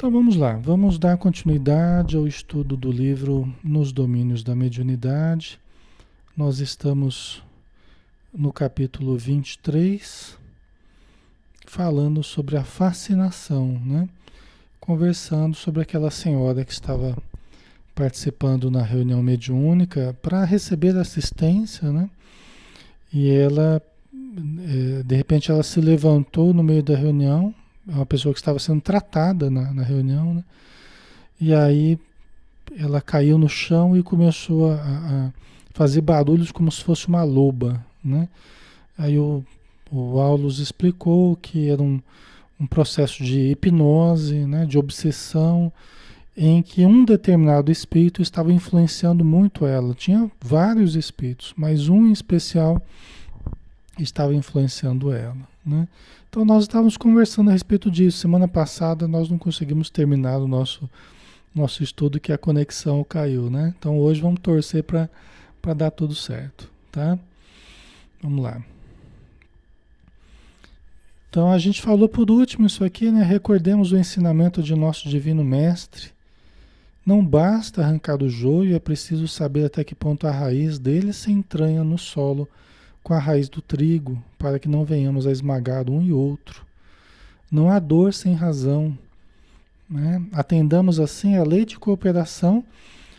Então vamos lá, vamos dar continuidade ao estudo do livro Nos Domínios da Mediunidade. Nós estamos no capítulo 23, falando sobre a fascinação, né? Conversando sobre aquela senhora que estava participando na reunião mediúnica para receber assistência, né? E ela, de repente, ela se levantou no meio da reunião, uma pessoa que estava sendo tratada na reunião, né? E aí ela caiu no chão e começou a fazer barulhos como se fosse uma loba, né? Aí o Aulus explicou que era um processo de hipnose, né, de obsessão, em que um determinado espírito estava influenciando muito ela. Tinha vários espíritos, mas um em especial estava influenciando ela, né? Então nós estávamos conversando a respeito disso. Semana passada nós não conseguimos terminar o nosso estudo, que a conexão caiu, né? Então hoje vamos torcer para dar tudo certo, tá? Vamos lá. Então a gente falou por último isso aqui, né? Recordemos o ensinamento de nosso Divino Mestre. Não basta arrancar o joio, é preciso saber até que ponto a raiz dele se entranha no solo com a raiz do trigo, para que não venhamos a esmagar um e outro. Não há dor sem razão, né? Atendamos assim a lei de cooperação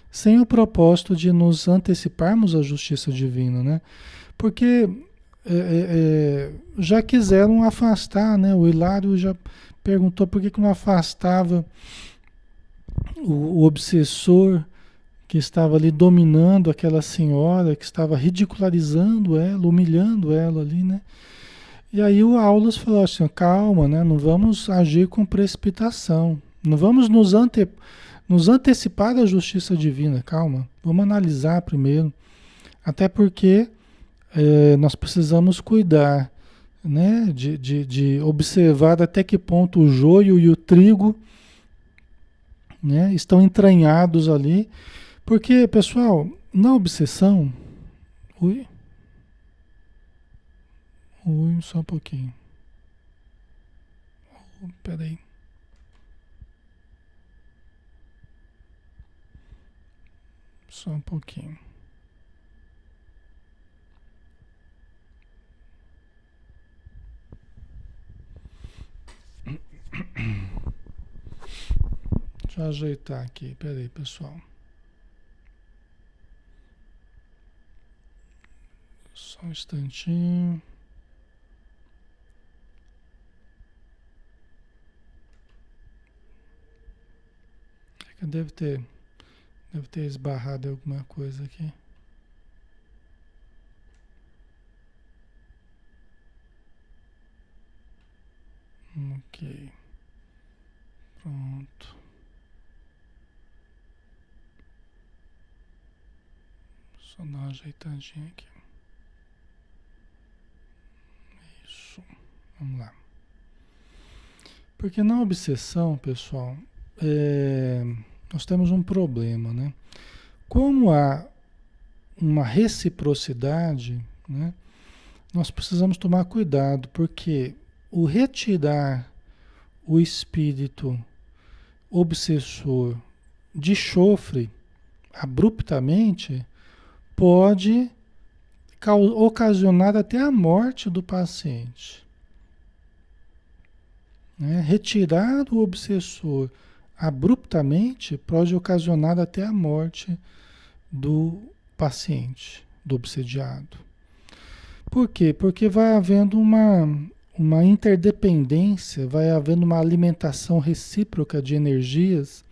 sem o propósito de nos anteciparmos à justiça divina, né? Porque já quiseram afastar, né? O Hilário já perguntou por que não afastava o obsessor que estava ali dominando aquela senhora, que estava ridicularizando ela, humilhando ela ali, né? E aí o Aulus falou assim, calma, né? Não vamos agir com precipitação, não vamos nos antecipar da justiça divina, calma, vamos analisar primeiro, até porque nós precisamos cuidar, né? De observar até que ponto o joio e o trigo, né, estão entranhados ali, porque, pessoal, na obsessão, ui, só um pouquinho, peraí, só um pouquinho. Deixa eu ajeitar aqui, peraí, pessoal. Só um instantinho. É que deve ter esbarrado em alguma coisa aqui. Ok. Pronto. Só dar uma ajeitadinha aqui. Isso. Vamos lá. Porque na obsessão, pessoal, nós temos um problema, né? Como há uma reciprocidade, né? Nós precisamos tomar cuidado, porque o retirar o espírito obsessor de chofre abruptamente pode ocasionar até a morte do paciente, né? Retirar o obsessor abruptamente pode ocasionar até a morte do paciente, do obsediado. Por quê? Porque vai havendo uma interdependência, vai havendo uma alimentação recíproca de energias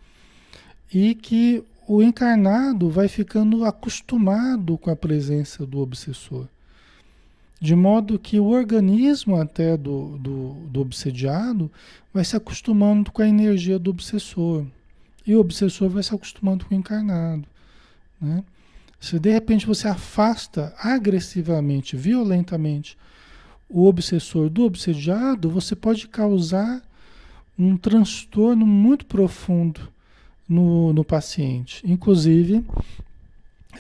e que o encarnado vai ficando acostumado com a presença do obsessor. De modo que o organismo até do obsediado vai se acostumando com a energia do obsessor. E o obsessor vai se acostumando com o encarnado, né? Se de repente você afasta agressivamente, violentamente, o obsessor do obsediado, você pode causar um transtorno muito profundo no paciente. Inclusive,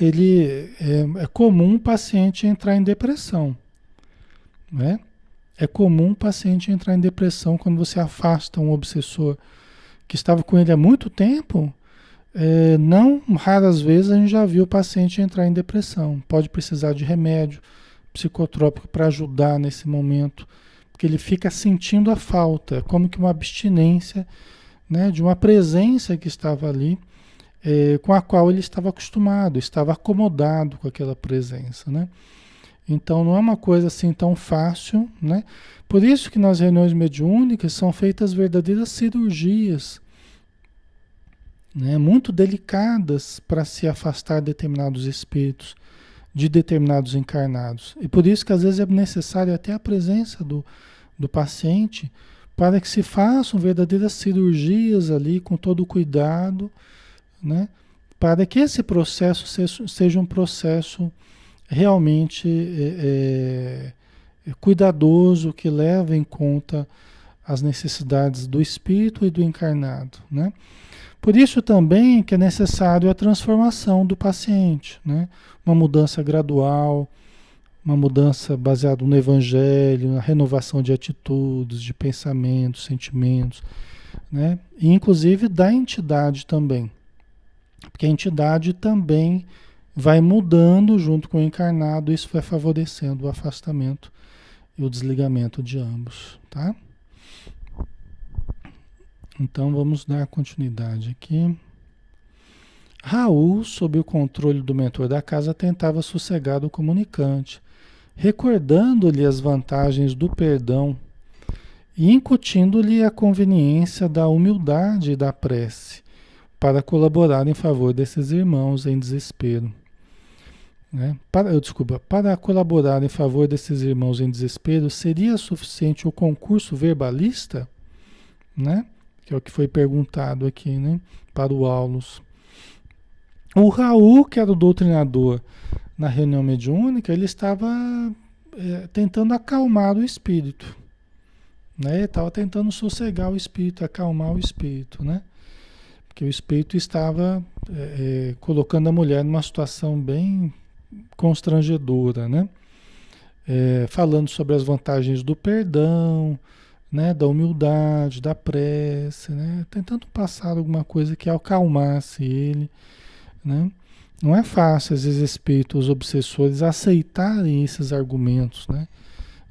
é comum o paciente entrar em depressão, né? É comum o paciente entrar em depressão quando você afasta um obsessor que estava com ele há muito tempo, não raras vezes a gente já viu o paciente entrar em depressão. Pode precisar de remédio psicotrópico para ajudar nesse momento, porque ele fica sentindo a falta, é como que uma abstinência, né, de uma presença que estava ali, com a qual ele estava acostumado, estava acomodado com aquela presença, né? Então não é uma coisa assim tão fácil, né? Por isso que nas reuniões mediúnicas são feitas verdadeiras cirurgias, né? Muito delicadas para se afastar de determinados espíritos, de determinados encarnados. E por isso que às vezes é necessário até a presença do paciente para que se façam verdadeiras cirurgias ali com todo o cuidado, né? Para que esse processo seja um processo realmente cuidadoso, que leva em conta as necessidades do espírito e do encarnado, né? Por isso também que é necessário a transformação do paciente, né? Uma mudança gradual, uma mudança baseada no evangelho, na renovação de atitudes, de pensamentos, sentimentos, né? E inclusive da entidade também, porque a entidade também vai mudando junto com o encarnado, isso vai favorecendo o afastamento e o desligamento de ambos, tá? Então vamos dar continuidade aqui. Raul, sob o controle do mentor da casa, tentava sossegar o comunicante, recordando-lhe as vantagens do perdão e incutindo-lhe a conveniência da humildade e da prece para colaborar em favor desses irmãos em desespero. Né? Para colaborar em favor desses irmãos em desespero, seria suficiente o concurso verbalista, né? Que é o que foi perguntado aqui, né? Para o Aulus. O Raul, que era o doutrinador na reunião mediúnica, ele estava tentando acalmar o espírito, né? Ele estava tentando sossegar o espírito, acalmar o espírito, né? Porque o espírito estava colocando a mulher numa situação bem constrangedora, né? Falando sobre as vantagens do perdão, né? Da humildade, da prece, né? Tentando passar alguma coisa que acalmasse ele, né? Não é fácil, às vezes, espíritos obsessores aceitarem esses argumentos, né?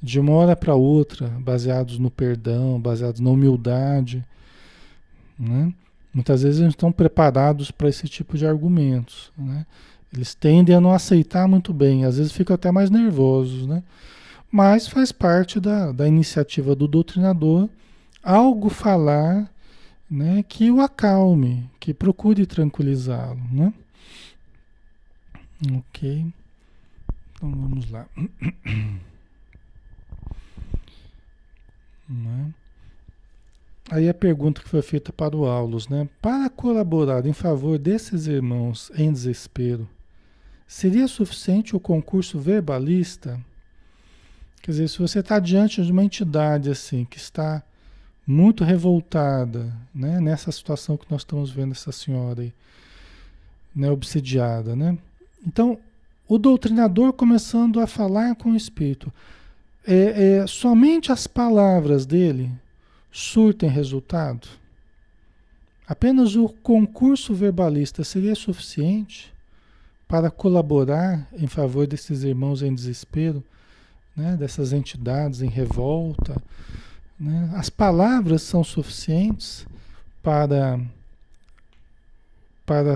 De uma hora para outra, baseados no perdão, baseados na humildade, né? Muitas vezes eles estão preparados para esse tipo de argumentos, né? Eles tendem a não aceitar muito bem, às vezes ficam até mais nervosos, né? Mas faz parte da iniciativa do doutrinador algo falar, né, que o acalme, que procure tranquilizá-lo, né? Ok, então vamos lá. Né? Aí a pergunta que foi feita para o Aulus, né? Para colaborar em favor desses irmãos em desespero, seria suficiente o concurso verbalista? Quer dizer, se você está diante de uma entidade assim, que está muito revoltada, né? Nessa situação que nós estamos vendo essa senhora aí, né? Obsediada, né? Então, o doutrinador começando a falar com o espírito, somente as palavras dele surtem resultado? Apenas o concurso verbalista seria suficiente para colaborar em favor desses irmãos em desespero, né? Dessas entidades em revolta, né? As palavras são suficientes para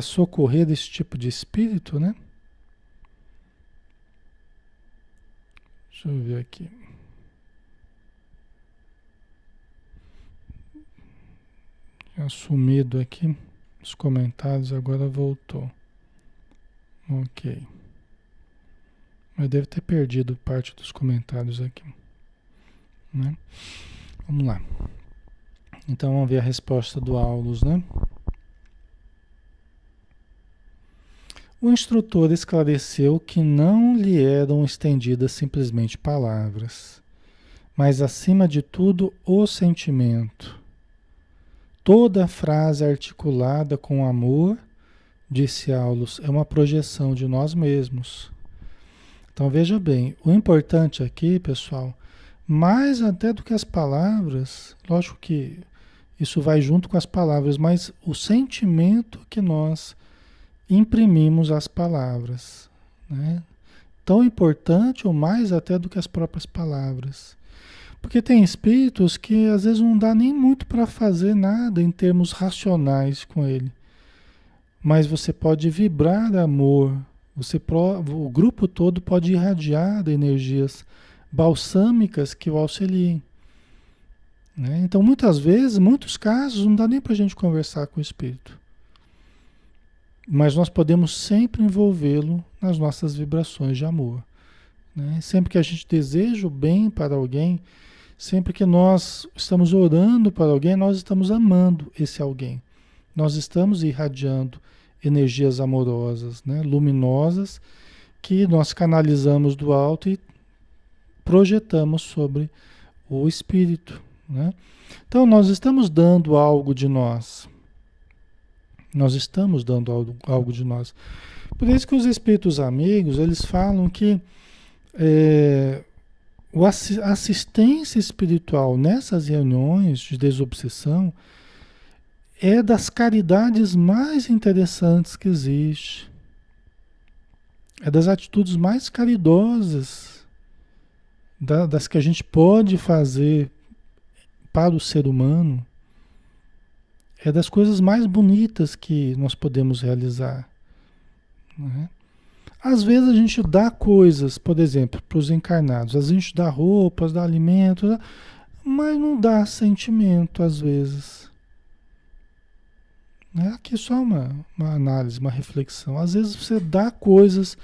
socorrer esse tipo de espírito, né? Deixa eu ver aqui. Tinha sumido aqui os comentários, agora voltou. Ok. Mas deve ter perdido parte dos comentários aqui, né? Vamos lá. Então vamos ver a resposta do Aulus, né? O instrutor esclareceu que não lhe eram estendidas simplesmente palavras, mas acima de tudo o sentimento. Toda frase articulada com amor, disse Aulus, é uma projeção de nós mesmos. Então veja bem, o importante aqui, pessoal, mais até do que as palavras, lógico que Isso vai junto com as palavras, mas o sentimento que nós imprimimos às palavras, né? Tão importante ou mais até do que as próprias palavras. Porque tem espíritos que às vezes não dá nem muito para fazer nada em termos racionais com ele. Mas você pode vibrar amor, o grupo todo pode irradiar de energias balsâmicas que o auxiliem. Né? Então, muitas vezes, muitos casos, não dá nem para a gente conversar com o espírito. Mas nós podemos sempre envolvê-lo nas nossas vibrações de amor. Né? Sempre que a gente deseja o bem para alguém, sempre que nós estamos orando para alguém, nós estamos amando esse alguém. Nós estamos irradiando energias amorosas, né? Luminosas, que nós canalizamos do alto e projetamos sobre o espírito. Né? Então, nós estamos dando algo de nós. Nós estamos dando algo de nós. Por isso que os espíritos amigos, eles falam que a assistência espiritual nessas reuniões de desobsessão é das caridades mais interessantes que existe. É das atitudes mais caridosas das que a gente pode fazer para o ser humano. É das coisas mais bonitas que nós podemos realizar. Né? Às vezes a gente dá coisas, por exemplo, para os encarnados. A gente dá roupas, dá alimentos, mas não dá sentimento às vezes. Aqui é só uma análise, uma reflexão. Às vezes você dá coisas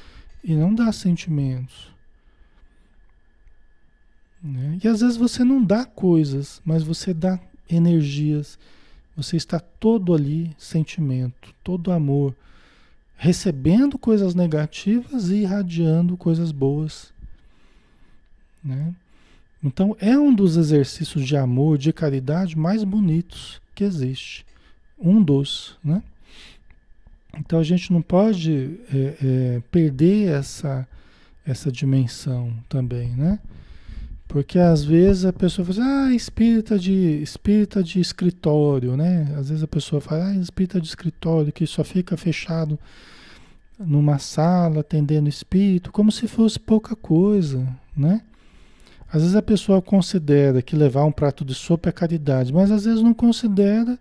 e não dá sentimentos. Né? E às vezes você não dá coisas, mas você dá energias. Você está todo ali, sentimento, todo amor, recebendo coisas negativas e irradiando coisas boas. Né? Então é um dos exercícios de amor, de caridade mais bonitos que existe. Um dos, né? Então a gente não pode perder essa dimensão também, né? Porque às vezes a pessoa fala assim, espírita de escritório, né? Às vezes a pessoa fala, espírita de escritório, que só fica fechado numa sala atendendo espírito, como se fosse pouca coisa, né? Às vezes a pessoa considera que levar um prato de sopa é caridade, mas às vezes não considera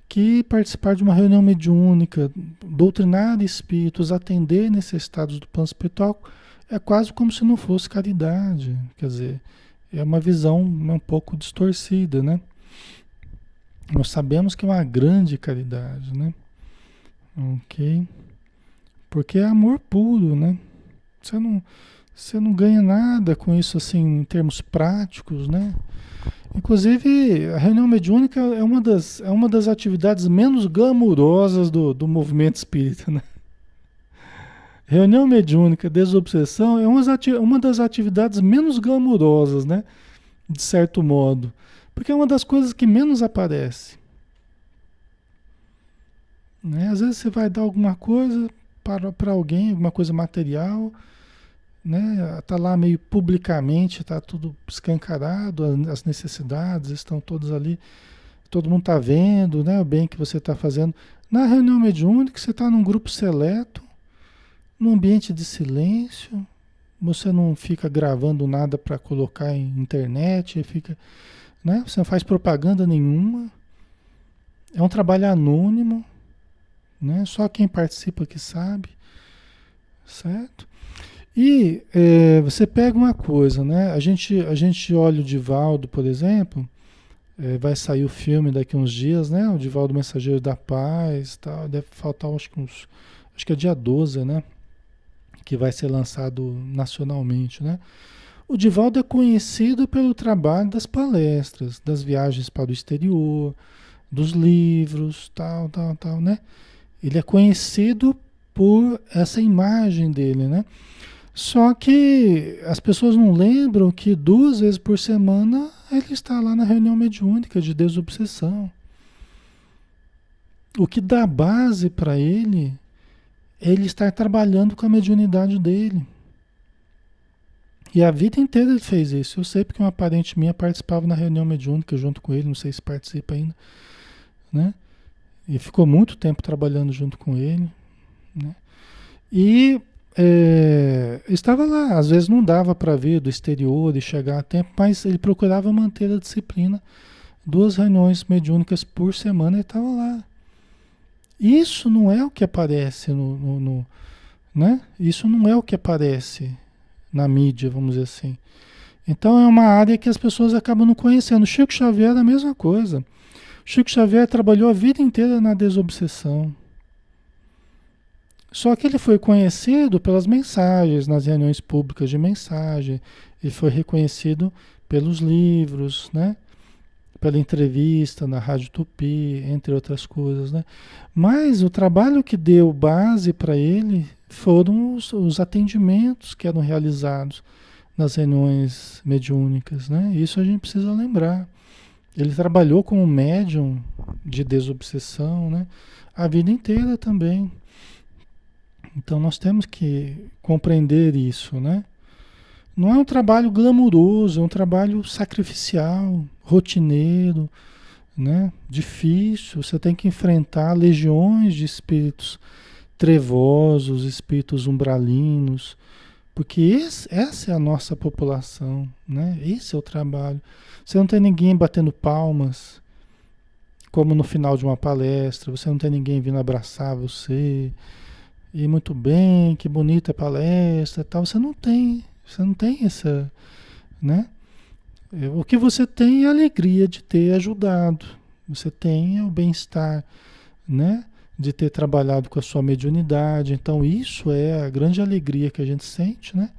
que participar de uma reunião mediúnica, doutrinar espíritos, atender necessitados do plano espiritual, é quase como se não fosse caridade. Quer dizer, é uma visão um pouco distorcida, né? Nós sabemos que é uma grande caridade, né? Ok? Porque é amor puro, né? Você não ganha nada com isso, assim, em termos práticos, né? Inclusive, a reunião mediúnica é uma das atividades menos glamurosas do movimento espírita, né? Reunião mediúnica, desobsessão, é uma das atividades menos glamurosas, né? De certo modo. Porque é uma das coisas que menos aparece. Né? Às vezes você vai dar alguma coisa para alguém, alguma coisa material, né? Tá lá meio publicamente, tá tudo escancarado, as necessidades estão todas ali, todo mundo tá vendo, né? O bem que você está fazendo. Na reunião mediúnica, você está num grupo seleto, num ambiente de silêncio, você não fica gravando nada para colocar em internet, fica, né? Você não faz propaganda nenhuma. É um trabalho anônimo, né? Só quem participa que sabe, certo? E você pega uma coisa, né? A gente olha o Divaldo, por exemplo, vai sair o filme daqui uns dias, né? O Divaldo Mensageiro da Paz, tal. Deve faltar acho que é dia 12, né? Que vai ser lançado nacionalmente, né? O Divaldo é conhecido pelo trabalho das palestras, das viagens para o exterior, dos livros, tal, né? Ele é conhecido por essa imagem dele, né? Só que as pessoas não lembram que 2 vezes por semana ele está lá na reunião mediúnica de desobsessão. O que dá base para ele é ele estar trabalhando com a mediunidade dele. E a vida inteira ele fez isso. Eu sei porque uma parente minha participava na reunião mediúnica junto com ele, não sei se participa ainda, né? E ficou muito tempo trabalhando junto com ele, né? E estava lá, às vezes não dava para vir do exterior e chegar a tempo, mas ele procurava manter a disciplina. 2 reuniões mediúnicas por semana ele estava lá. Isso não é o que aparece né? Isso não é o que aparece na mídia, vamos dizer assim. Então é uma área que as pessoas acabam não conhecendo. Chico Xavier era a mesma coisa. Chico Xavier trabalhou a vida inteira na desobsessão. Só que ele foi conhecido pelas mensagens, nas reuniões públicas de mensagem. Ele foi reconhecido pelos livros, né? Pela entrevista na Rádio Tupi, entre outras coisas, né? Mas o trabalho que deu base para ele foram os atendimentos que eram realizados nas reuniões mediúnicas, né? Isso a gente precisa lembrar. Ele trabalhou como médium de desobsessão, né? A vida inteira também. Então nós temos que compreender isso, né? Não é um trabalho glamuroso, é um trabalho sacrificial, rotineiro, né? Difícil. Você tem que enfrentar legiões de espíritos trevosos, espíritos umbralinos, porque essa é a nossa população, né? Esse é o trabalho. Você não tem ninguém batendo palmas, como no final de uma palestra, você não tem ninguém vindo abraçar você, e muito bem, que bonita a palestra e tal. Você não tem essa, né? O que você tem é a alegria de ter ajudado, você tem o bem-estar, né? De ter trabalhado com a sua mediunidade. Então isso é a grande alegria que a gente sente, né?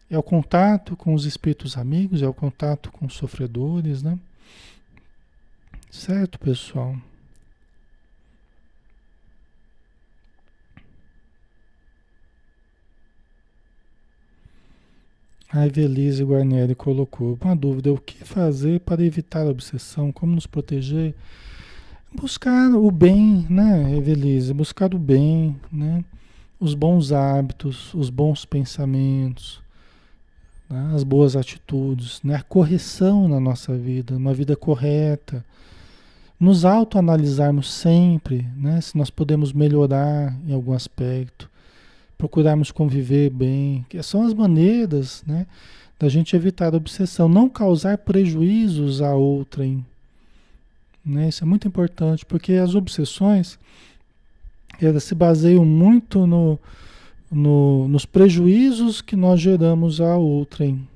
É o contato com os espíritos amigos, é o contato com os sofredores, né? Certo, pessoal? A Evelise Guarnieri colocou uma dúvida: o que fazer para evitar a obsessão? Como nos proteger? Buscar o bem, né, Evelise? Buscar o bem, né? Os bons hábitos, os bons pensamentos, né? As boas atitudes, né? A correção na nossa vida, uma vida correta. Nos autoanalisarmos sempre, né? Se nós podemos melhorar em algum aspecto, procurarmos conviver bem, que são as maneiras, né, da gente evitar a obsessão, não causar prejuízos a outrem, né? Isso é muito importante, porque as obsessões, elas se baseiam muito nos prejuízos que nós geramos a outrem,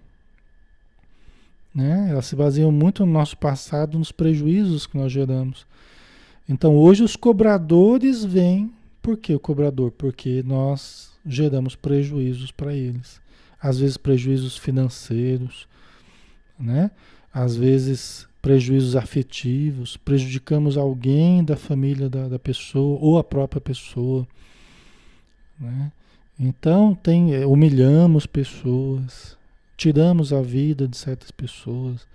né? Elas se baseiam muito no nosso passado, nos prejuízos que nós geramos. Então hoje os cobradores vêm. Por que o cobrador? Porque nós geramos prejuízos para eles. Às vezes prejuízos financeiros, né? Às vezes prejuízos afetivos, prejudicamos alguém da família da pessoa ou a própria pessoa, né? Então humilhamos pessoas, tiramos a vida de certas pessoas.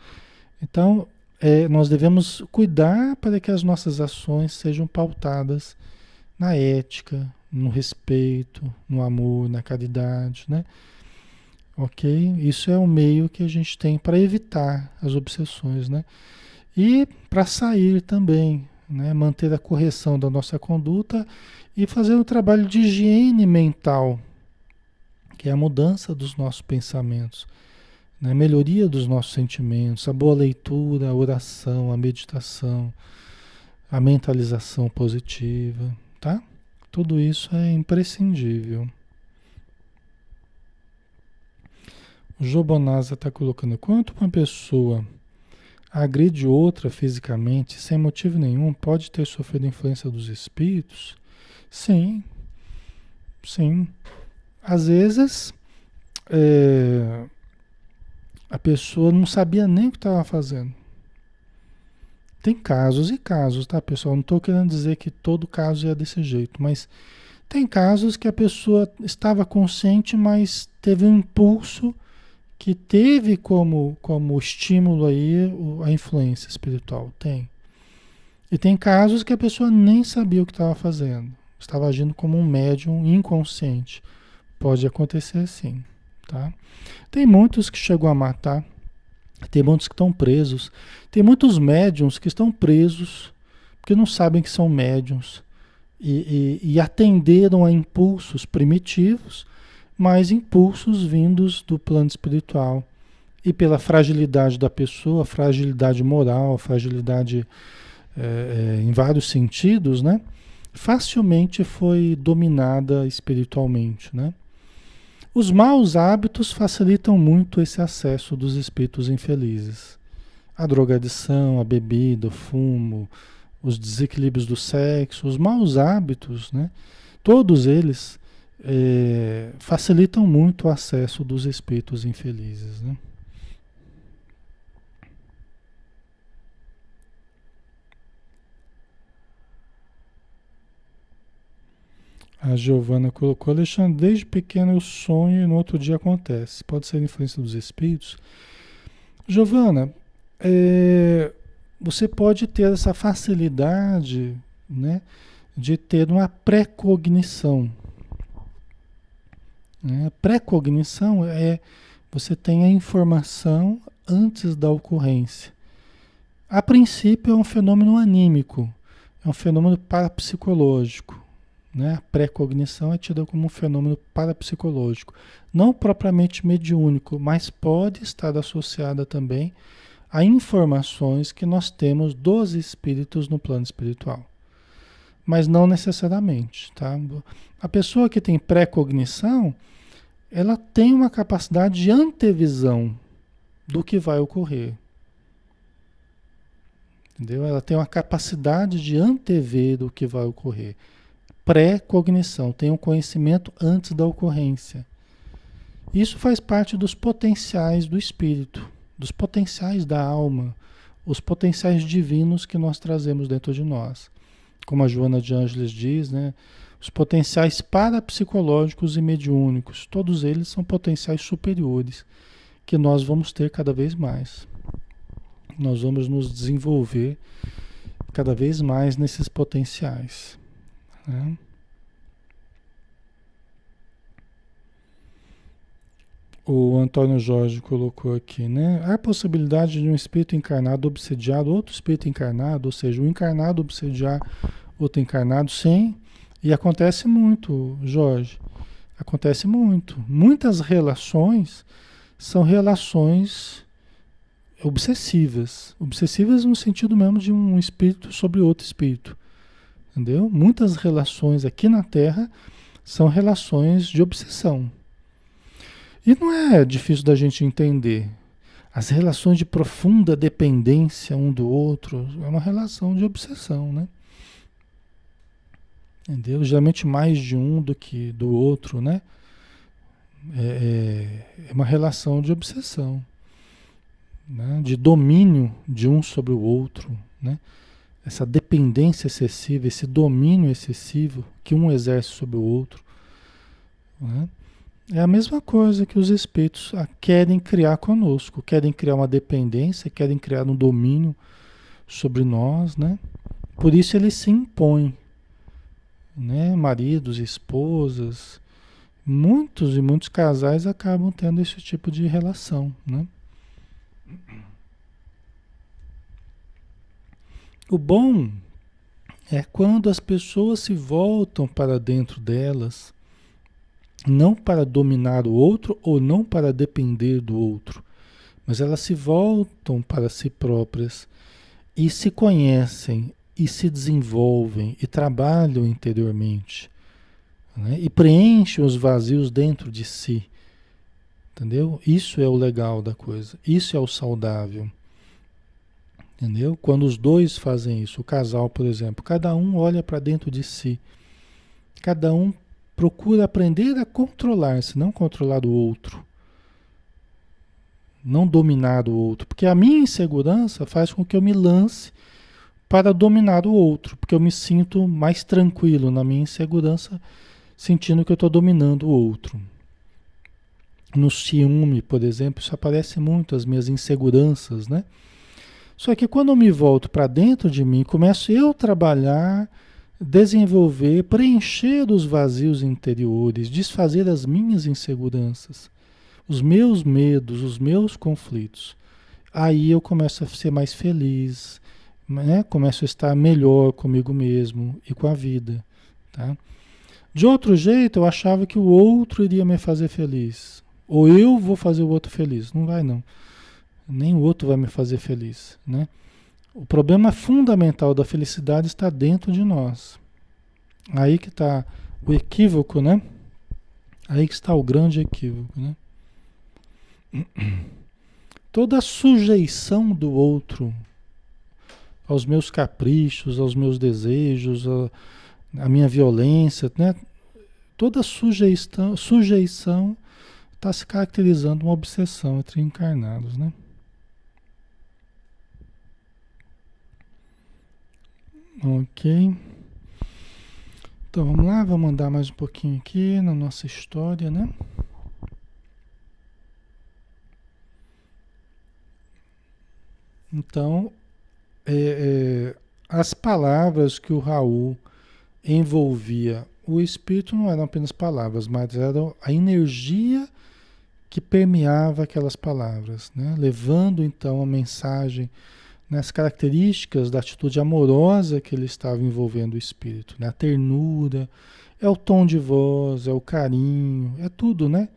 Então nós devemos cuidar para que as nossas ações sejam pautadas na ética, no respeito, no amor, na caridade, né? Ok? Isso é um meio que a gente tem para evitar as obsessões, né? E para sair também, né? Manter a correção da nossa conduta e fazer um trabalho de higiene mental, que é a mudança dos nossos pensamentos, né? A melhoria dos nossos sentimentos, a boa leitura, a oração, a meditação, a mentalização positiva, tá? Tudo isso é imprescindível. O Jobonaza está colocando: quanto uma pessoa agride outra fisicamente, sem motivo nenhum, pode ter sofrido influência dos espíritos? Sim, sim. Às vezes a pessoa não sabia nem o que estava fazendo. Tem casos e casos, tá, pessoal? Não estou querendo dizer que todo caso é desse jeito, mas tem casos que a pessoa estava consciente, mas teve um impulso que teve como estímulo aí a influência espiritual. Tem. E tem casos que a pessoa nem sabia o que estava fazendo. Estava agindo como um médium inconsciente. Pode acontecer sim, tá? Tem muitos que chegam a matar, tem muitos que estão presos, tem muitos médiums que estão presos porque não sabem que são médiums e atenderam a impulsos primitivos, mas impulsos vindos do plano espiritual. E pela fragilidade da pessoa, fragilidade moral, fragilidade em vários sentidos, né? Facilmente foi dominada espiritualmente, né? Os maus hábitos facilitam muito esse acesso dos espíritos infelizes. A drogadição, a bebida, o fumo, os desequilíbrios do sexo, os maus hábitos, né? Todos eles facilitam muito o acesso dos espíritos infelizes, né? A Giovana colocou, Alexandre, desde pequeno eu sonho e no outro dia acontece. Pode ser influência dos espíritos? Giovana, você pode ter essa facilidade, né, de ter uma pré-cognição. Né? Pré-cognição é você tem a informação antes da ocorrência. A princípio é um fenômeno anímico, é um fenômeno parapsicológico. Né? A pré-cognição é tida como um fenômeno parapsicológico, não propriamente mediúnico, mas pode estar associada também a informações que nós temos dos espíritos no plano espiritual. Mas não necessariamente. Tá? A pessoa que tem pré-cognição, ela tem uma capacidade de antevisão do que vai ocorrer. Entendeu? Ela tem uma capacidade de antever do que vai ocorrer. Pré-cognição, tem um conhecimento antes da ocorrência. Isso faz parte dos potenciais do espírito, dos potenciais da alma, os potenciais divinos que nós trazemos dentro de nós. Como a Joana de Ângeles diz, né? Os potenciais parapsicológicos e mediúnicos, todos eles são potenciais superiores que nós vamos ter cada vez mais. Nós vamos nos desenvolver cada vez mais nesses potenciais. Né? O Antônio Jorge colocou aqui, né? Há possibilidade de um espírito encarnado obsediar outro espírito encarnado, ou seja, um encarnado obsediar outro encarnado, sim. E acontece muito, Jorge. Acontece muito. Muitas relações são relações obsessivas. Obsessivas no sentido mesmo de um espírito sobre outro espírito. Entendeu? Muitas relações aqui na Terra são relações de obsessão. E não é difícil da gente entender. As relações de profunda dependência um do outro é uma relação de obsessão, né? Entendeu? Geralmente mais de um do que do outro, né? É uma relação de obsessão, né? De domínio de um sobre o outro, né? Essa dependência excessiva, esse domínio excessivo que um exerce sobre o outro, né? É a mesma coisa que os espíritos querem criar conosco, querem criar uma dependência, querem criar um domínio sobre nós, né? Por isso eles se impõem, né? Maridos, esposas, muitos e muitos casais acabam tendo esse tipo de relação, né? O bom é quando as pessoas se voltam para dentro delas, não para dominar o outro ou não para depender do outro, mas elas se voltam para si próprias e se conhecem e se desenvolvem e trabalham interiormente, né? E preenchem os vazios dentro de si, entendeu? Isso é o legal da coisa, isso é o saudável. Entendeu? Quando os dois fazem isso, o casal, por exemplo, cada um olha para dentro de si. Cada um procura aprender a controlar-se, não controlar o outro. Não dominar o outro. Porque a minha insegurança faz com que eu me lance para dominar o outro. Porque eu me sinto mais tranquilo na minha insegurança, sentindo que eu estou dominando o outro. No ciúme, por exemplo, isso aparece muito, as minhas inseguranças, né? Só que quando eu me volto para dentro de mim, começo eu a trabalhar, desenvolver, preencher os vazios interiores, desfazer as minhas inseguranças. os meus medos, os meus conflitos. Aí eu começo a ser mais feliz, né? Começo a estar melhor comigo mesmo e com a vida, tá? De outro jeito, eu achava que o outro iria me fazer feliz. Ou eu vou fazer o outro feliz. Não vai, não. Nem o outro vai me fazer feliz, né? O problema fundamental da felicidade está dentro de nós. Aí que está o equívoco, né? Aí que está o grande equívoco, né? Toda a sujeição do outro aos meus caprichos, aos meus desejos, a minha violência, né? Toda sujeição está se caracterizando uma obsessão entre encarnados, né? Ok. Então vamos lá, vamos andar mais um pouquinho aqui na nossa história, né? Então, as palavras que o Raul envolvia, o espírito não eram apenas palavras, mas era a energia que permeava aquelas palavras, né? Levando então a mensagem nas características da atitude amorosa que ele estava envolvendo o espírito, né? A ternura, é o tom de voz, é o carinho, é tudo, né?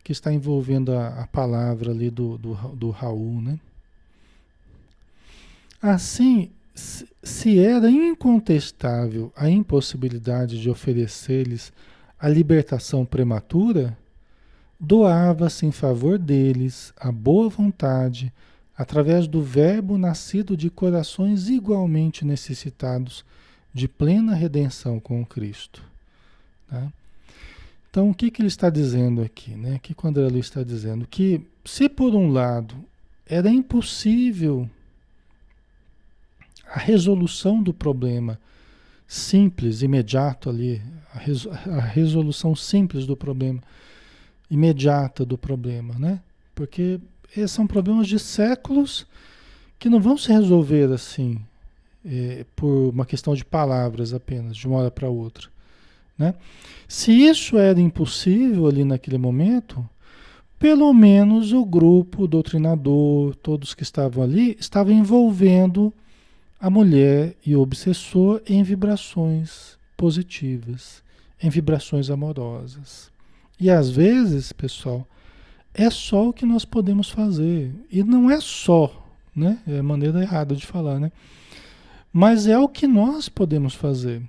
Que está envolvendo a palavra ali do Raul, né? Assim, se era incontestável a impossibilidade de oferecer-lhes a libertação prematura, doava-se em favor deles a boa vontade, através do Verbo nascido de corações igualmente necessitados de plena redenção com Cristo. Tá? Então, o que ele está dizendo aqui? Né? Que quando ele está dizendo que, se por um lado era impossível a resolução do problema simples, imediato ali, a resolução simples do problema, imediata do problema, né? Porque esses são problemas de séculos que não vão se resolver assim, por uma questão de palavras apenas, de uma hora para outra, né? Se isso era impossível ali naquele momento, pelo menos o grupo doutrinador, todos que estavam ali, estavam envolvendo a mulher e o obsessor em vibrações positivas, em vibrações amorosas. E às vezes, pessoal, é só o que nós podemos fazer. E não é só, né? É a maneira errada de falar, né? Mas é o que nós podemos fazer.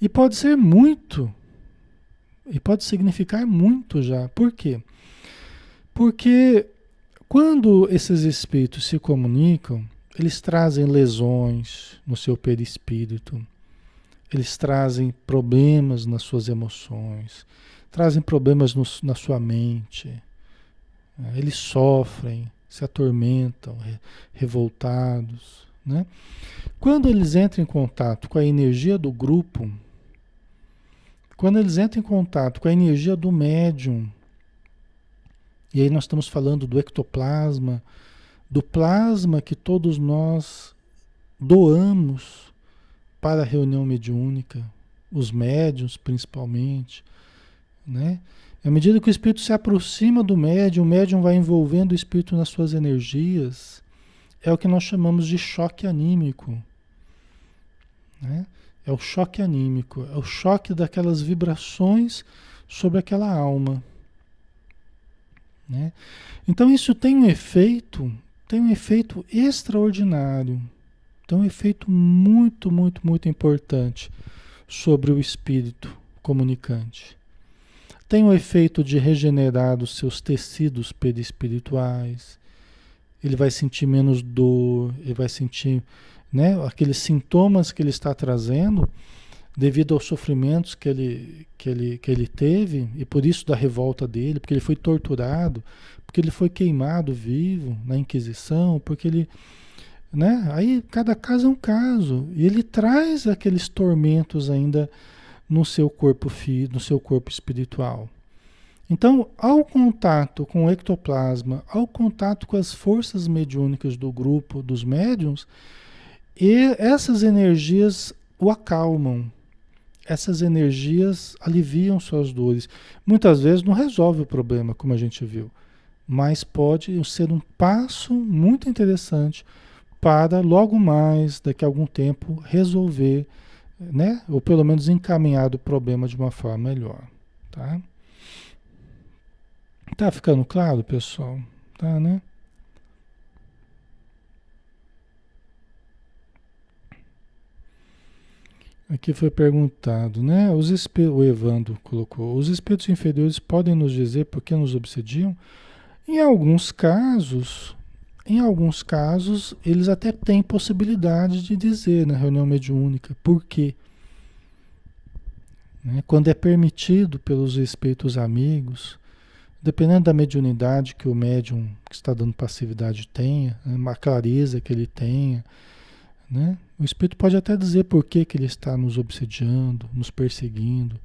E pode ser muito. E pode significar muito já. Por quê? Porque quando esses espíritos se comunicam, eles trazem lesões no seu perispírito. Eles trazem problemas nas suas emoções, trazem problemas na sua mente. Eles sofrem, se atormentam, revoltados, né? Quando eles entram em contato com a energia do grupo, quando eles entram em contato com a energia do médium, e aí nós estamos falando do ectoplasma, do plasma que todos nós doamos para a reunião mediúnica, os médiuns principalmente, né? À medida que o espírito se aproxima do médium, o médium vai envolvendo o espírito nas suas energias. É o que nós chamamos de choque anímico, né? É o choque anímico, é o choque daquelas vibrações sobre aquela alma, né? Então isso tem um efeito extraordinário, tem um efeito muito, muito, muito importante sobre o espírito comunicante. Tem o efeito de regenerar os seus tecidos perispirituais. Ele vai sentir menos dor, ele vai sentir, né, aqueles sintomas que ele está trazendo devido aos sofrimentos que ele teve, e por isso da revolta dele, porque ele foi torturado, porque ele foi queimado vivo na Inquisição, porque ele, né, aí cada caso é um caso, e ele traz aqueles tormentos ainda no seu corpo no seu corpo espiritual. Então, ao contato com o ectoplasma, ao contato com as forças mediúnicas do grupo dos médiuns, e essas energias o acalmam. essas energias aliviam suas dores. Muitas vezes não resolve o problema, como a gente viu, mas pode ser um passo muito interessante para logo mais, daqui a algum tempo, resolver, né? Ou pelo menos encaminhar o problema de uma forma melhor, tá? Tá ficando claro, pessoal? Tá, né? Aqui foi perguntado, né? O Evandro colocou: os espíritos inferiores podem nos dizer por que nos obsediam? Em alguns casos, eles até têm possibilidade de dizer na reunião mediúnica por quê. Né? Quando é permitido pelos espíritos amigos, dependendo da mediunidade que o médium que está dando passividade tenha, né? Uma clareza que ele tenha, né? O espírito pode até dizer por que que ele está nos obsediando, nos perseguindo,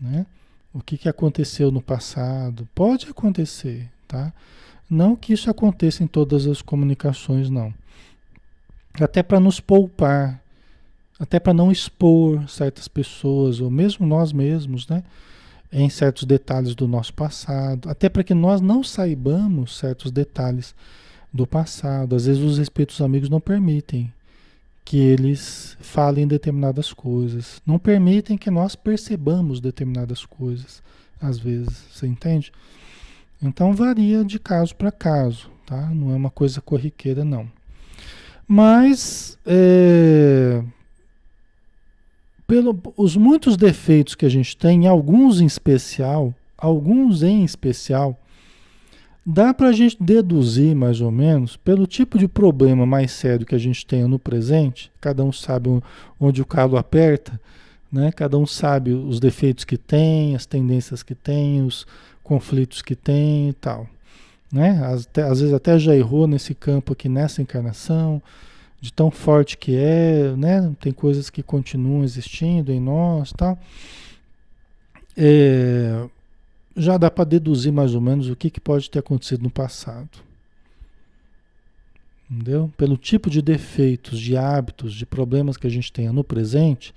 né? O que que aconteceu no passado. Pode acontecer, tá? Não que isso aconteça em todas as comunicações, não. Até para nos poupar, até para não expor certas pessoas, ou mesmo nós mesmos, né? Em certos detalhes do nosso passado, até para que nós não saibamos certos detalhes do passado. Às vezes os espíritos amigos não permitem que eles falem determinadas coisas, não permitem que nós percebamos determinadas coisas, às vezes, você entende? Então varia de caso para caso, tá? Não é uma coisa corriqueira, não. Mas os muitos defeitos que a gente tem, alguns em especial, dá para a gente deduzir mais ou menos pelo tipo de problema mais sério que a gente tenha no presente. Cada um sabe onde o calo aperta, né? Cada um sabe os defeitos que tem, as tendências que tem, os conflitos que tem e tal, né? Às vezes até já errou nesse campo aqui nessa encarnação, de tão forte que é, né? Tem coisas que continuam existindo em nós, tal. Já dá para deduzir mais ou menos o que pode ter acontecido no passado. Entendeu? Pelo tipo de defeitos, de hábitos, de problemas que a gente tenha no presente,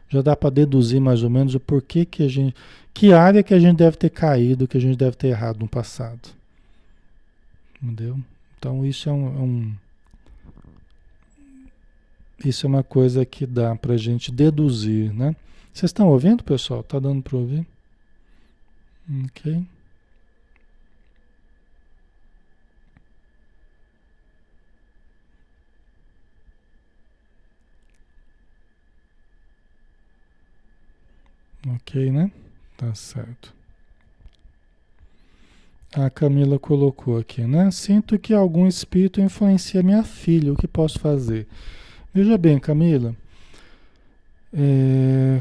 já dá para deduzir mais ou menos o porquê que a gente, que área que a gente deve ter caído, que a gente deve ter errado no passado. Entendeu? Então isso isso é uma coisa que dá para a gente deduzir, né? Vocês estão ouvindo, pessoal? Tá dando para ouvir? Ok. Ok, né? Tá certo. A Camila colocou aqui, né? Sinto que algum espírito influencia minha filha. O que posso fazer? Veja bem, Camila.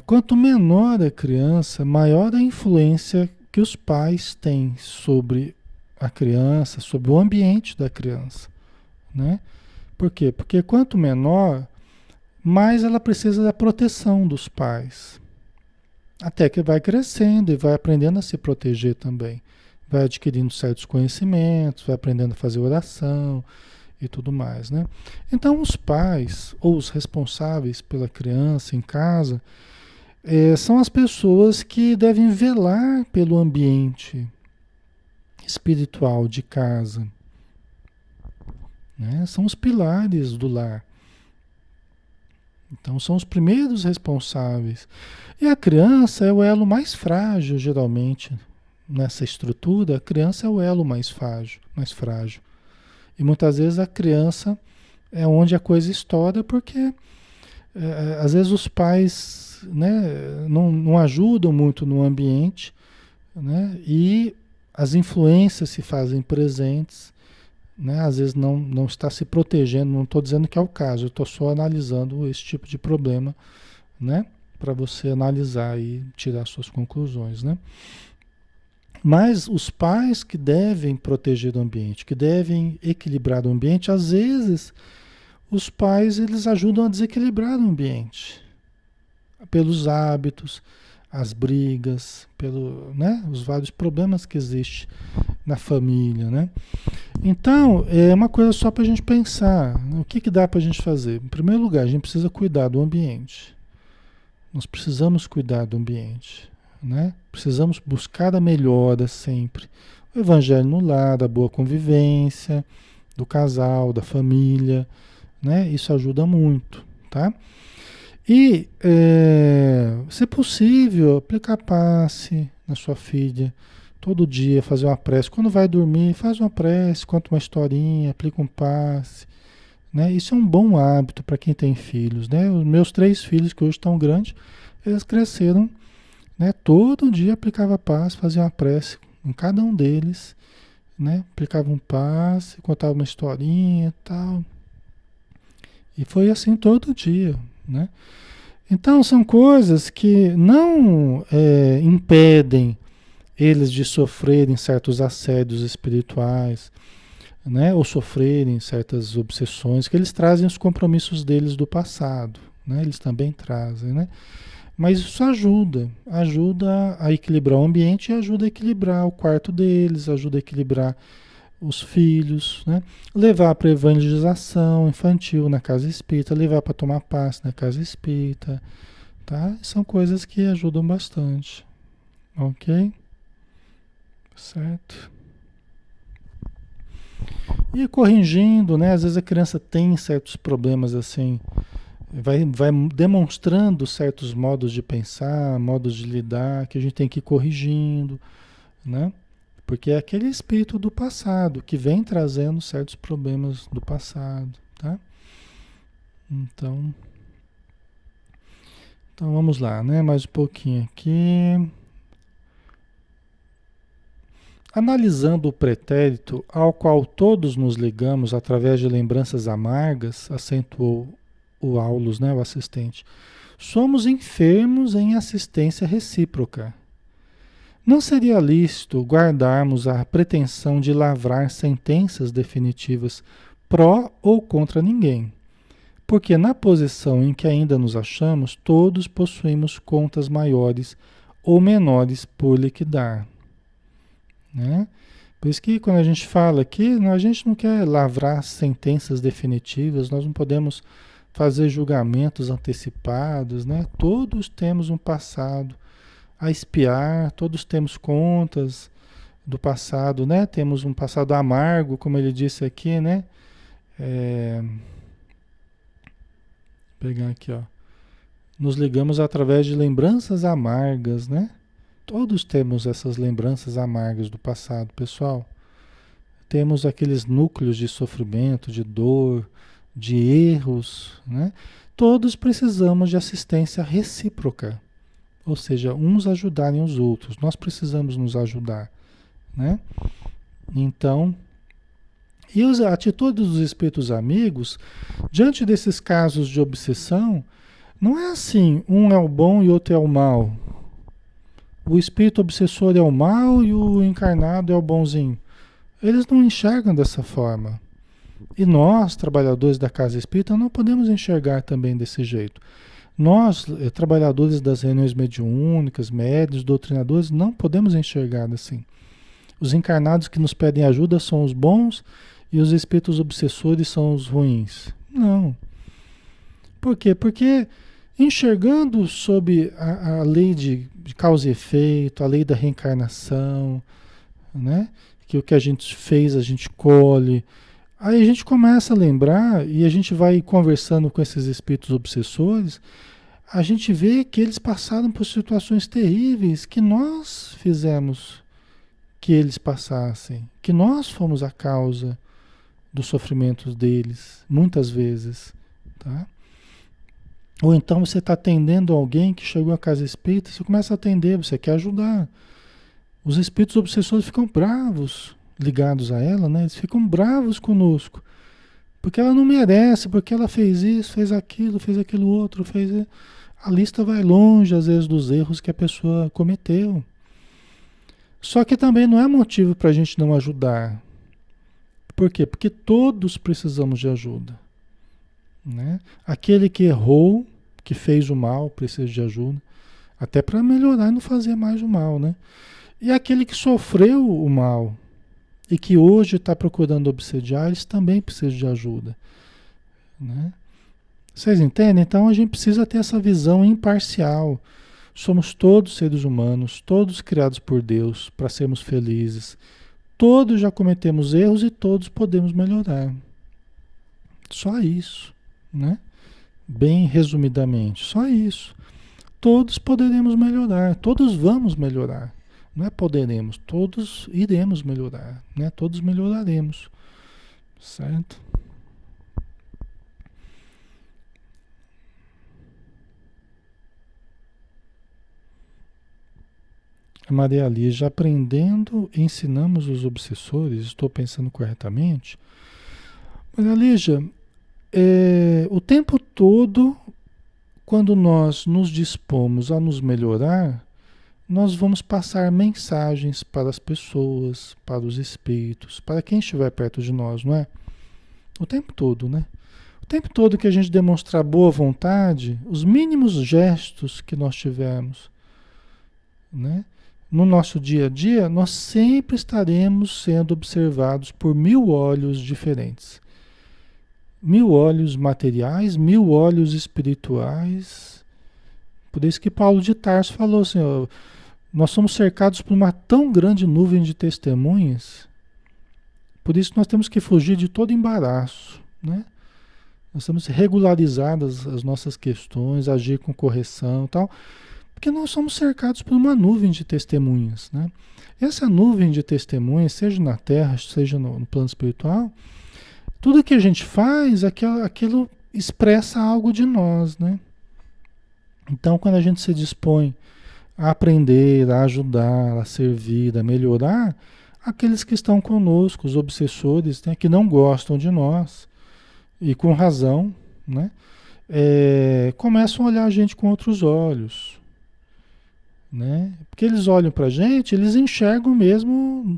Quanto menor a criança, maior a influência que os pais têm sobre a criança, sobre o ambiente da criança, né? Por quê? Porque quanto menor, mais ela precisa da proteção dos pais. Até que vai crescendo e vai aprendendo a se proteger também. Vai adquirindo certos conhecimentos, vai aprendendo a fazer oração e tudo mais, né? Então os pais ou os responsáveis pela criança em casa são as pessoas que devem velar pelo ambiente espiritual de casa, né? São os pilares do lar. Então são os primeiros responsáveis. E a criança é o elo mais frágil, geralmente, nessa estrutura. A criança é o elo mais frágil. E muitas vezes a criança é onde a coisa estoura, porque às vezes os pais, né, não ajudam muito no ambiente, né, e as influências se fazem presentes, né, às vezes não está se protegendo. Não estou dizendo que é o caso, eu estou só analisando esse tipo de problema, né, para você analisar e tirar suas conclusões, né? Mas os pais que devem proteger o ambiente, que devem equilibrar o ambiente, às vezes os pais eles ajudam a desequilibrar o ambiente pelos hábitos, as brigas, né, os vários problemas que existem na família, né? Então, é uma coisa só para a gente pensar, né? O que dá para a gente fazer? Em primeiro lugar, a gente precisa cuidar do ambiente, Nós precisamos cuidar do ambiente, né? Precisamos buscar a melhora sempre. O evangelho no lar, da boa convivência, do casal, da família, né? Isso ajuda muito, tá? E, se possível, aplicar passe na sua filha. Todo dia fazer uma prece. Quando vai dormir, faz uma prece, conta uma historinha, aplica um passe. Né? Isso é um bom hábito para quem tem filhos. Né? Os meus 3 filhos, que hoje estão grandes, eles cresceram. Né? Todo dia aplicava passe, fazia uma prece em cada um deles. Né? Aplicava um passe, contava uma historinha e tal. E foi assim todo dia. Né? Então são coisas que não impedem eles de sofrerem certos assédios espirituais, né? Ou sofrerem certas obsessões, que eles trazem os compromissos deles do passado, né? Eles também trazem, né? Mas isso ajuda a equilibrar o ambiente e ajuda a equilibrar o quarto deles, ajuda a equilibrar os filhos, né? Levar para evangelização infantil na casa espírita, levar para tomar passe na casa espírita, tá? São coisas que ajudam bastante, ok? Certo? E corrigindo, né? Às vezes a criança tem certos problemas assim, vai demonstrando certos modos de pensar, modos de lidar, que a gente tem que ir corrigindo, né? Porque é aquele espírito do passado que vem trazendo certos problemas do passado, tá? Então, então vamos lá, né? Mais um pouquinho aqui. Analisando o pretérito ao qual todos nos ligamos através de lembranças amargas, acentuou o Aulus, né, o assistente, somos enfermos em assistência recíproca. Não seria lícito guardarmos a pretensão de lavrar sentenças definitivas pró ou contra ninguém, porque na posição em que ainda nos achamos, todos possuímos contas maiores ou menores por liquidar. Né? Por isso que quando a gente fala aqui, a gente não quer lavrar sentenças definitivas, nós não podemos fazer julgamentos antecipados, né? Todos temos um passado a expiar, todos temos contas do passado, né? Temos um passado amargo, como ele disse aqui, né? Vou pegar aqui, ó. Nos ligamos através de lembranças amargas, né? Todos temos essas lembranças amargas do passado, pessoal. Temos aqueles núcleos de sofrimento, de dor, de erros, né? Todos precisamos de assistência recíproca, ou seja, uns ajudarem os outros. Nós precisamos nos ajudar, né? Então, e a atitude dos espíritos amigos, diante desses casos de obsessão, não é assim, um é o bom e outro é o mal. O espírito obsessor é o mal e o encarnado é o bonzinho. Eles não enxergam dessa forma. E nós, trabalhadores da casa espírita, não podemos enxergar também desse jeito. Nós, trabalhadores das reuniões mediúnicas, médiuns, doutrinadores, não podemos enxergar assim. Os encarnados que nos pedem ajuda são os bons e os espíritos obsessores são os ruins. Não. Por quê? Porque enxergando sob a lei de causa e efeito, a lei da reencarnação, né? Que o que a gente fez a gente colhe. Aí a gente começa a lembrar e a gente vai conversando com esses espíritos obsessores, a gente vê que eles passaram por situações terríveis que nós fizemos que eles passassem, que nós fomos a causa dos sofrimentos deles, muitas vezes, tá? Ou então você está atendendo alguém que chegou à casa espírita, você começa a atender, você quer ajudar. Os espíritos obsessores ficam bravos, ligados a ela, né? Eles ficam bravos conosco, porque ela não merece, porque ela fez isso, fez aquilo outro, fez... A lista vai longe, às vezes, dos erros que a pessoa cometeu. Só que também não é motivo para a gente não ajudar. Por quê? Porque todos precisamos de ajuda, né? Aquele que errou, que fez o mal, precisa de ajuda, até para melhorar e não fazer mais o mal, né? E aquele que sofreu o mal e que hoje está procurando obsediar, eles também precisam de ajuda, né? Vocês entendem? Então a gente precisa ter essa visão imparcial. Somos todos seres humanos, todos criados por Deus para sermos felizes. Todos já cometemos erros e todos podemos melhorar. Só isso, né? Bem resumidamente, só isso. Todos poderemos melhorar, todos vamos melhorar. Não é poderemos, todos iremos melhorar, né? Todos melhoraremos, certo? Maria Lígia, aprendendo, ensinamos os obsessores, estou pensando corretamente? Maria Lígia, o tempo todo, quando nós nos dispomos a nos melhorar, nós vamos passar mensagens para as pessoas, para os espíritos, para quem estiver perto de nós, não é? O tempo todo, né? O tempo todo que a gente demonstrar boa vontade, os mínimos gestos que nós tivermos, né? No nosso dia a dia, nós sempre estaremos sendo observados por 1000 olhos diferentes. 1000 olhos materiais, 1000 olhos espirituais. Por isso que Paulo de Tarso falou assim, ó, nós somos cercados por uma tão grande nuvem de testemunhas, por isso nós temos que fugir de todo embaraço, né? Nós temos que regularizar as nossas questões, agir com correção e tal, porque nós somos cercados por uma nuvem de testemunhas, né? Essa nuvem de testemunhas, seja na Terra, seja no plano espiritual, tudo que a gente faz, aquilo expressa algo de nós, né? Então, quando a gente se dispõe a aprender, a ajudar, a servir, a melhorar, aqueles que estão conosco, os obsessores, né, que não gostam de nós, e com razão, né, começam a olhar a gente com outros olhos, né? Porque eles olham pra gente, eles enxergam mesmo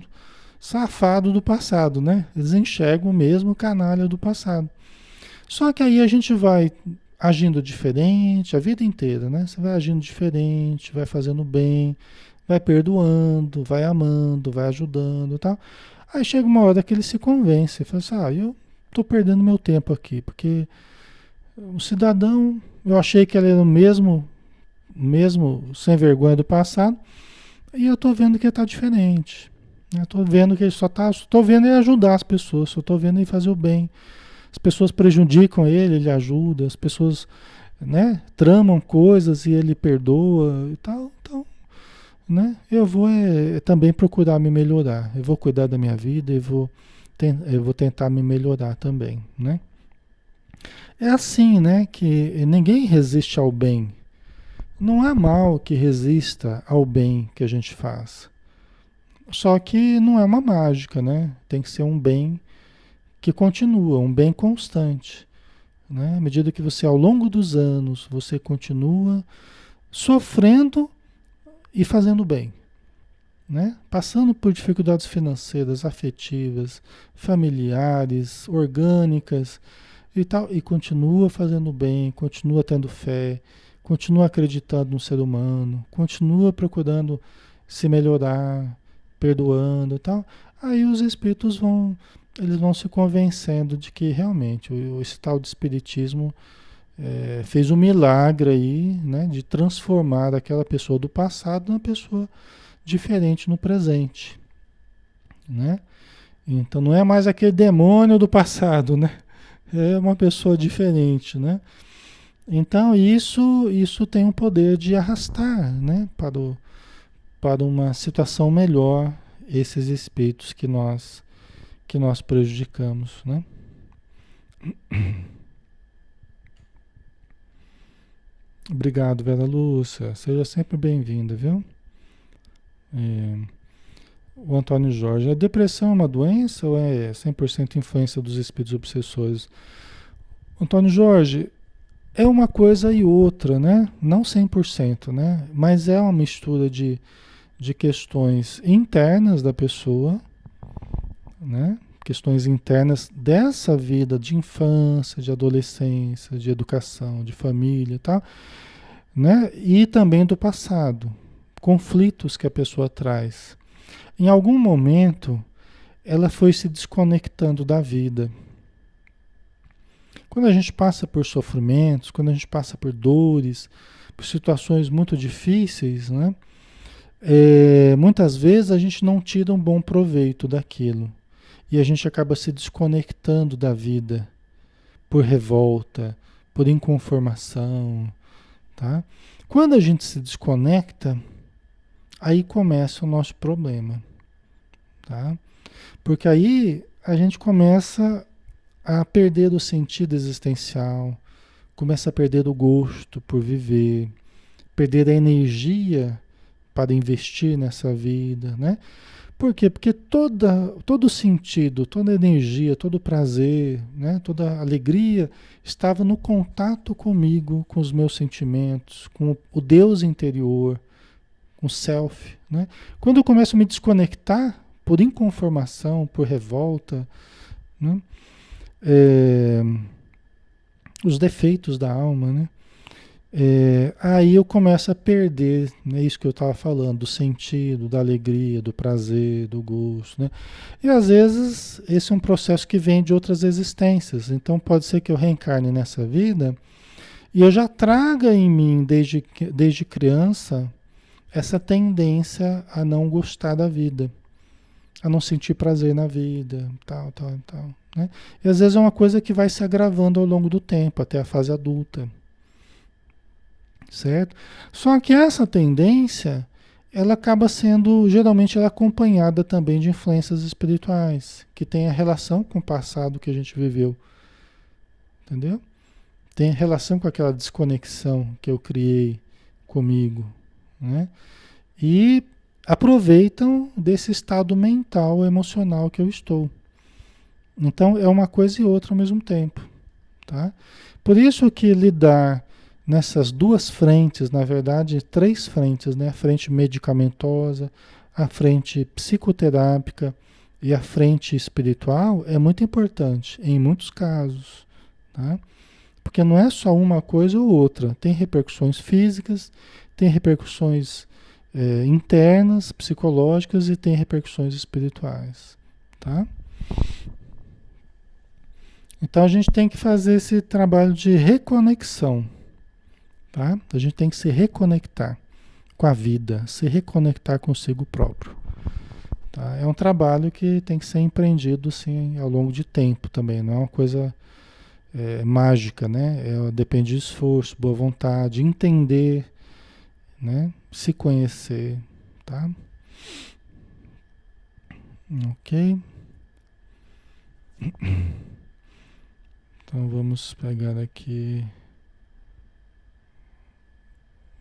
safado do passado, né? Eles enxergam mesmo canalha do passado. Só que aí a gente vai agindo diferente a vida inteira, né? Você vai agindo diferente, vai fazendo bem, vai perdoando, vai amando, vai ajudando e tal. Aí chega uma hora que ele se convence, fala assim, eu tô perdendo meu tempo aqui, porque o cidadão, eu achei que ele era o mesmo sem vergonha do passado, e eu tô vendo que ele tá diferente. Eu tô vendo que ele só tô vendo ele ajudar as pessoas, só tô vendo ele fazer o bem. As pessoas prejudicam ele, ele ajuda, as pessoas, né, tramam coisas e ele perdoa e tal. Então, né, eu vou também procurar me melhorar. Eu vou cuidar da minha vida e eu vou tentar me melhorar também, né? É assim, né, que ninguém resiste ao bem. Não há mal que resista ao bem que a gente faz. Só que não é uma mágica, né? Tem que ser um bem que continua, um bem constante, né? À medida que você, ao longo dos anos, você continua sofrendo e fazendo bem, né? Passando por dificuldades financeiras, afetivas, familiares, orgânicas e tal, e continua fazendo bem, continua tendo fé, continua acreditando no ser humano, continua procurando se melhorar, perdoando e tal. Aí os espíritos eles vão se convencendo de que realmente esse tal de espiritismo fez um milagre aí, né, de transformar aquela pessoa do passado numa pessoa diferente no presente, né? Então não é mais aquele demônio do passado, né? É uma pessoa diferente, né? Então isso tem o poder de arrastar, né, para uma situação melhor esses espíritos que nós prejudicamos, né? Obrigado, Vera Lúcia. Seja sempre bem-vinda, viu? É, o Antônio Jorge, a depressão é uma doença ou é 100% influência dos espíritos obsessores? Antônio Jorge, é uma coisa e outra, né? Não 100%, né? Mas é uma mistura de questões internas da pessoa, né? Questões internas dessa vida de infância, de adolescência, de educação, de família e tal, né? E também do passado, conflitos que a pessoa traz. Em algum momento, ela foi se desconectando da vida. Quando a gente passa por sofrimentos, quando a gente passa por dores, por situações muito difíceis, né? Muitas vezes a gente não tira um bom proveito daquilo. E a gente acaba se desconectando da vida por revolta, por inconformação, tá? Quando a gente se desconecta, aí começa o nosso problema, tá? Porque aí a gente começa a perder o sentido existencial, começa a perder o gosto por viver, perder a energia para investir nessa vida, né? Por quê? Porque todo sentido, toda energia, todo prazer, né? Toda alegria estava no contato comigo, com os meus sentimentos, com o Deus interior, com o self, né? Quando eu começo a me desconectar por inconformação, por revolta, né? É, os defeitos da alma, né? Aí eu começo a perder, né, isso que eu estava falando, do sentido, da alegria, do prazer, do gosto, né? E às vezes esse é um processo que vem de outras existências. Então pode ser que eu reencarne nessa vida e eu já traga em mim desde criança essa tendência a não gostar da vida, a não sentir prazer na vida, tal, tal, tal, né? E às vezes é uma coisa que vai se agravando ao longo do tempo, até a fase adulta. Certo? Só que essa tendência, ela acaba sendo, geralmente, ela é acompanhada também de influências espirituais, que tem a relação com o passado que a gente viveu, entendeu? Tem relação com aquela desconexão que eu criei comigo, né? E aproveitam desse estado mental, emocional que eu estou. Então, é uma coisa e outra ao mesmo tempo, tá? Por isso que lidar nessas duas frentes, na verdade, três frentes, né? A frente medicamentosa, a frente psicoterápica e a frente espiritual é muito importante em muitos casos, tá? Porque não é só uma coisa ou outra, tem repercussões físicas, tem repercussões internas, psicológicas e tem repercussões espirituais, tá? Então a gente tem que fazer esse trabalho de reconexão, tá? A gente tem que se reconectar com a vida, se reconectar consigo próprio, tá? É um trabalho que tem que ser empreendido assim, ao longo de tempo também, não é uma coisa mágica, né? Depende de esforço, boa vontade, entender, né? Se conhecer, tá? Ok? Então vamos pegar aqui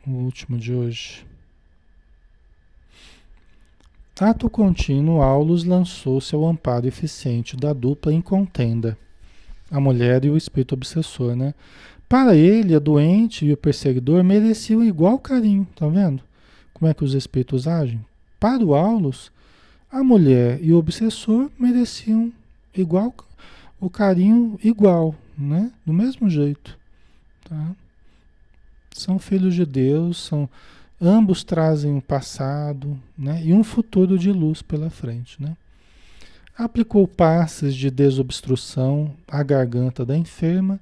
o último de hoje. Ato contínuo, Aulus lançou seu amparo eficiente da dupla em contenda, a mulher e o espírito obsessor, né? Para ele, a doente e o perseguidor mereciam igual carinho, tá vendo? Como é que os espíritos agem? Para o Aulus, a mulher e o obsessor mereciam igual, o carinho igual, né? Do mesmo jeito, tá? São filhos de Deus, ambos trazem um passado, né? E um futuro de luz pela frente, né? Aplicou passes de desobstrução à garganta da enferma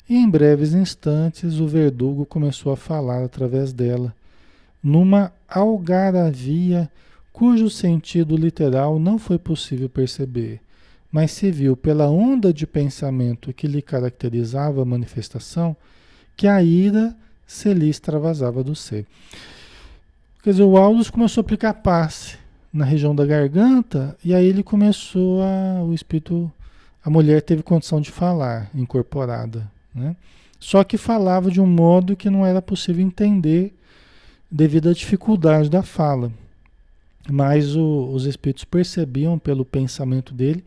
e em breves instantes o verdugo começou a falar através dela, numa algaravia cujo sentido literal não foi possível perceber, mas se viu pela onda de pensamento que lhe caracterizava a manifestação que a ira se lhe extravasava do ser. Quer dizer, o Aulus começou a aplicar passe na região da garganta e aí ele começou o espírito, a mulher teve condição de falar, incorporada, né? Só que falava de um modo que não era possível entender devido à dificuldade da fala. Mas os espíritos percebiam pelo pensamento dele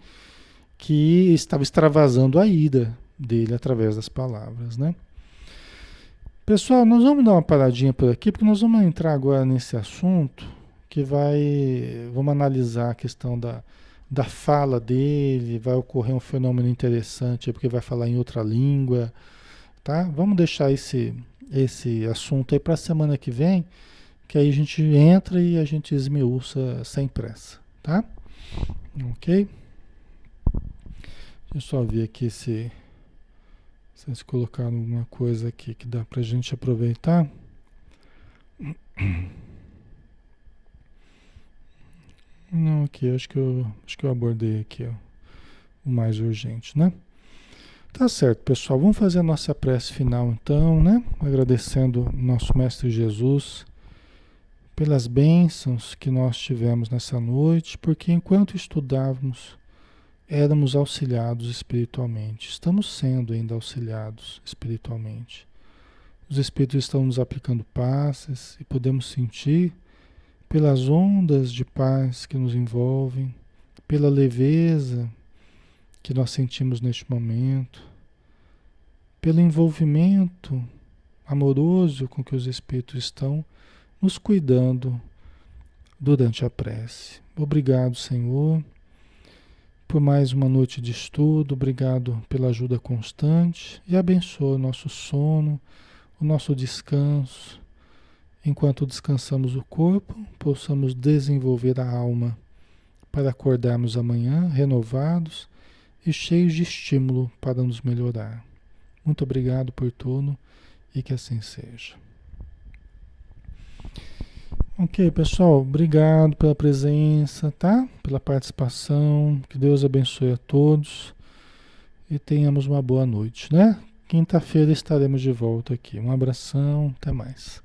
que estava extravasando a ira dele através das palavras, né? Pessoal, nós vamos dar uma paradinha por aqui, porque nós vamos entrar agora nesse assunto que vamos analisar a questão da fala dele, vai ocorrer um fenômeno interessante, porque vai falar em outra língua, tá? Vamos deixar esse assunto aí para a semana que vem, que aí a gente entra e a gente esmiuça sem pressa, tá? Ok? Deixa eu só ver aqui se Vocês colocaram alguma coisa aqui que dá para a gente aproveitar? Não, aqui, acho que eu abordei aqui, ó, o mais urgente, né? Tá certo, pessoal. Vamos fazer a nossa prece final então, né? Agradecendo o nosso Mestre Jesus pelas bênçãos que nós tivemos nessa noite, porque enquanto estudávamos, éramos auxiliados espiritualmente. Estamos sendo ainda auxiliados espiritualmente. Os Espíritos estão nos aplicando passes e podemos sentir pelas ondas de paz que nos envolvem, pela leveza que nós sentimos neste momento, pelo envolvimento amoroso com que os Espíritos estão nos cuidando durante a prece. Obrigado, Senhor, por mais uma noite de estudo, obrigado pela ajuda constante e abençoa o nosso sono, o nosso descanso. Enquanto descansamos o corpo, possamos desenvolver a alma para acordarmos amanhã renovados e cheios de estímulo para nos melhorar. Muito obrigado por tudo e que assim seja. Ok, pessoal, obrigado pela presença, tá? Pela participação. Que Deus abençoe a todos e tenhamos uma boa noite, né? Quinta-feira estaremos de volta aqui. Um abração, até mais.